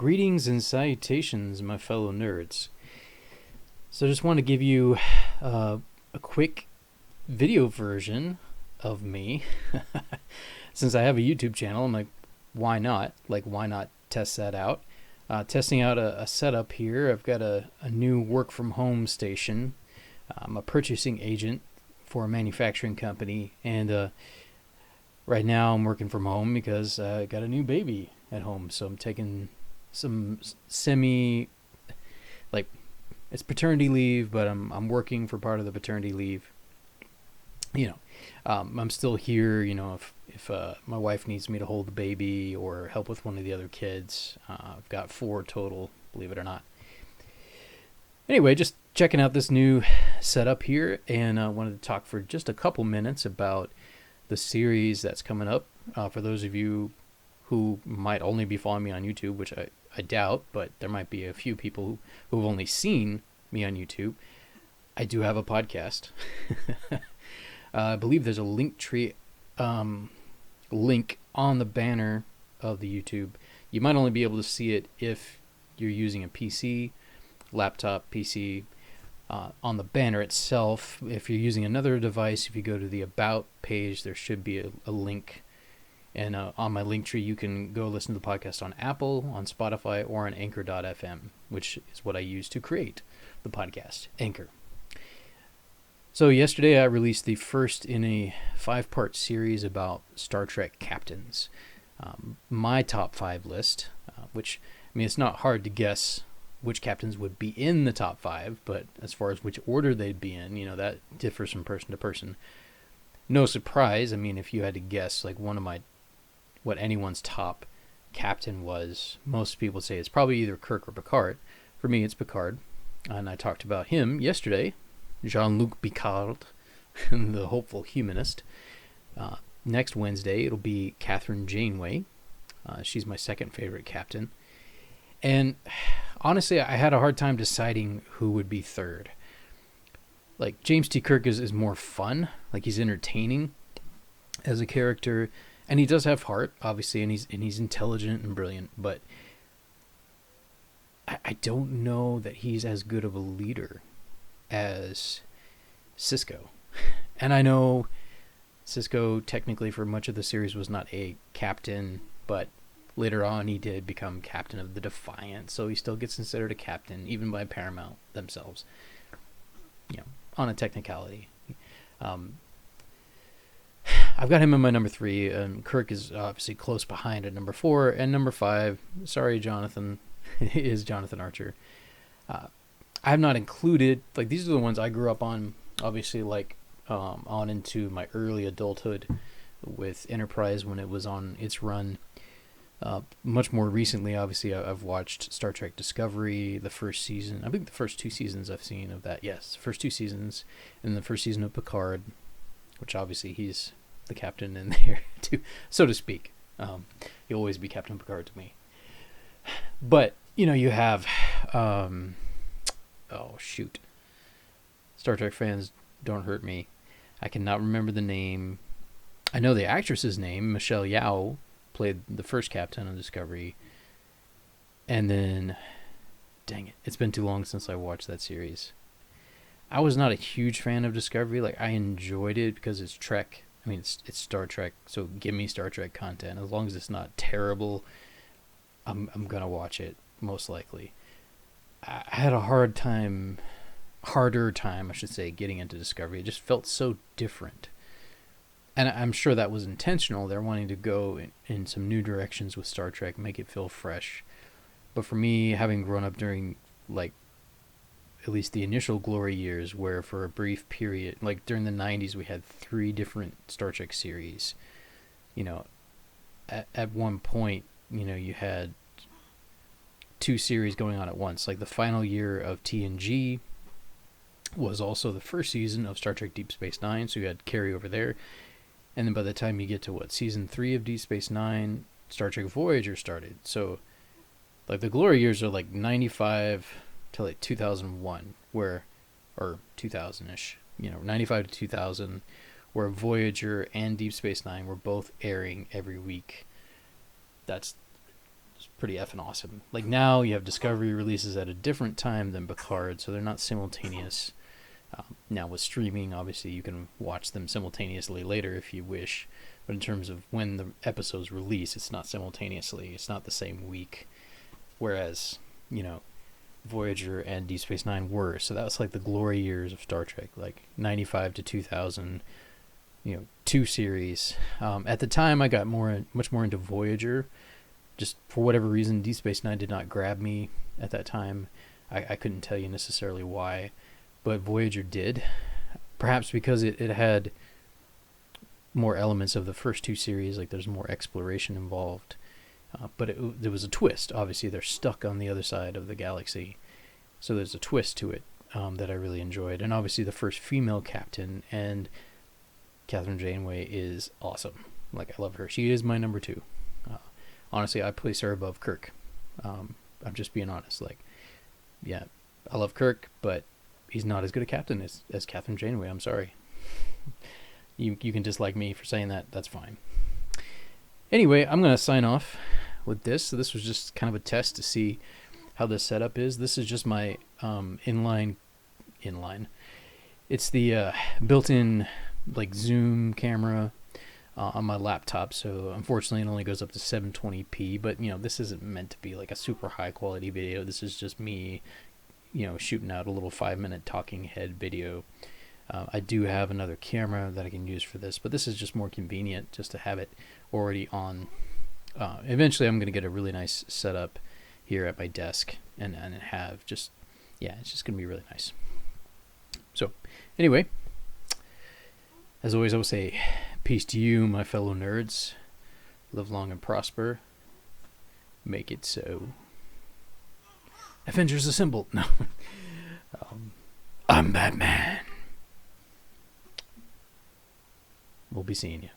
Greetings and salutations, my fellow nerds. So I just want to give you a quick video version of me. Since I have a YouTube channel, I'm like, why not? Why not test that out? Testing out a setup here. I've got a new work from home station. I'm a purchasing agent for a manufacturing company, and right now I'm working from home because I got a new baby at home. So I'm taking some it's paternity leave, but I'm working for part of the paternity leave. I'm still here. If my wife needs me to hold the baby or help with one of the other kids, I've got 4 total, believe it or not. Anyway, just checking out this new setup here, and I wanted to talk for just a couple minutes about the series that's coming up. For those of you who might only be following me on YouTube, which I doubt, but there might be a few people who've only seen me on YouTube. I do have a podcast. I believe there's a Linktree link on the banner of the YouTube. You might only be able to see it if you're using a PC, laptop, PC. On the banner itself, if you're using another device, if you go to the About page, there should be a link. And on my Linktree, you can go listen to the podcast on Apple, on Spotify, or on Anchor.fm, which is what I use to create the podcast, Anchor. So yesterday I released the first in a 5-part series about Star Trek captains. My top 5 list, which, it's not hard to guess which captains would be in the top 5, but as far as which order they'd be in, that differs from person to person. No surprise, if you had to guess, what anyone's top captain was, most people say it's probably either Kirk or Picard. For me, it's Picard, and I talked about him yesterday, Jean-Luc Picard, the hopeful humanist. Next Wednesday, it'll be Catherine Janeway. She's my second favorite captain. And honestly, I had a hard time deciding who would be third. James T. Kirk is more fun. He's entertaining as a character. And he does have heart, obviously, and he's intelligent and brilliant, but I don't know that he's as good of a leader as Sisko. And I know Sisko technically for much of the series was not a captain, but later on he did become captain of the Defiant, so he still gets considered a captain, even by Paramount themselves, on a technicality. I've got him in my number 3. Kirk is obviously close behind at number 4. And number 5, sorry, Jonathan, is Jonathan Archer. I have not included, these are the ones I grew up on, obviously, on into my early adulthood with Enterprise when it was on its run. Much more recently, obviously, I've watched Star Trek Discovery, the first season. I think the first 2 seasons I've seen of that. Yes, first 2 seasons, and the first season of Picard, which obviously he's the captain in there too, so to speak. He'll always be Captain Picard to me. But you have Star Trek fans, don't hurt me. I cannot remember the name. I know the actress's name. Michelle Yeoh played the first captain on Discovery. And then, dang it, it's been too long since I watched that series. I was not a huge fan of Discovery. I enjoyed it because it's Trek. It's Star Trek, so give me Star Trek content. As long as it's not terrible, I'm gonna watch it, most likely. I had a harder time, I should say, getting into Discovery. It just felt so different. And I'm sure that was intentional. They're wanting to go in some new directions with Star Trek, make it feel fresh. But for me, having grown up during, at least the initial glory years, where for a brief period, during the 90s, we had 3 different Star Trek series. At one point, you had 2 series going on at once. The final year of TNG was also the first season of Star Trek Deep Space Nine, so you had carryover there. And then by the time you get to season 3 of Deep Space Nine, Star Trek Voyager started. So, the glory years are 95 to 2001, or 2000-ish, 95 to 2000, where Voyager and Deep Space Nine were both airing every week. That's was pretty effing awesome. Like now you have Discovery releases at a different time than Picard, so they're not simultaneous. Now with streaming, obviously you can watch them simultaneously later if you wish, but in terms of when the episodes release, it's not simultaneously. It's not the same week. Whereas, Voyager and Deep Space Nine were. So that was like the glory years of Star Trek, like 95 to 2000, 2 series. At the time, I got much more into Voyager. Just for whatever reason, Deep Space Nine did not grab me at that time. I couldn't tell you necessarily why, but Voyager did. Perhaps because it had more elements of the first 2 series, like there's more exploration involved. But there was a twist. Obviously, they're stuck on the other side of the galaxy, so there's a twist to it that I really enjoyed. And obviously, the first female captain, and Catherine Janeway is awesome. Like, I love her. She is my number 2. Honestly, I place her above Kirk. I'm just being honest. Like, yeah, I love Kirk, but he's not as good a captain as Catherine Janeway. I'm sorry. You can dislike me for saying that. That's fine. Anyway, I'm going to sign off with this. So this was just kind of a test to see how this setup is. This is just my inline. It's the built-in like zoom camera on my laptop. So unfortunately, it only goes up to 720p. But this isn't meant to be like a super high quality video. This is just me, shooting out a little 5-minute talking head video. I do have another camera that I can use for this, but this is just more convenient just to have it already on. Eventually I'm going to get a really nice setup here at my desk and have just, it's just going to be really nice. So anyway, as always, I will say peace to you, my fellow nerds. Live long and prosper. Make it so. Avengers Assemble. No. I'm Batman. We'll be seeing you.